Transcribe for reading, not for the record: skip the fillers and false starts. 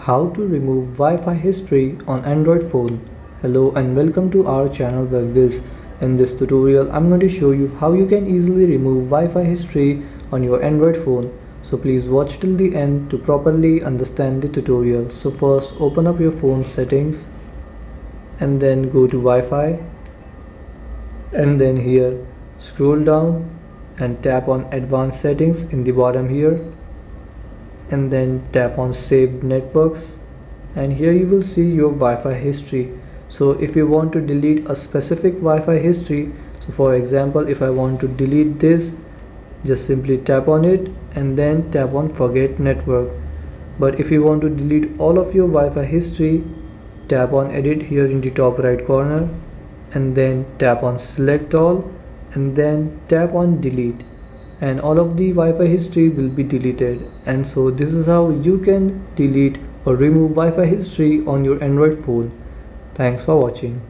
How to remove Wi-Fi history on Android phone. Hello and welcome to our channel Whizz. In this tutorial I'm going to show you how you can easily remove Wi-Fi history on your Android phone. So please watch till the end to properly understand the tutorial. So first open up your phone settings and then go to Wi-Fi, and then here scroll down and tap on advanced settings in the bottom here, and then tap on saved networks, and here you will see your Wi-Fi history. So if you want to delete a specific Wi-Fi history, so for example if I want to delete this, just simply tap on it and then tap on forget network. But if you want to delete all of your Wi-Fi history, tap on edit here in the top right corner and then tap on select all and then tap on delete, and all of the Wi-Fi history will be deleted. And so this is how you can delete or remove Wi-Fi history on your Android phone. Thanks for watching.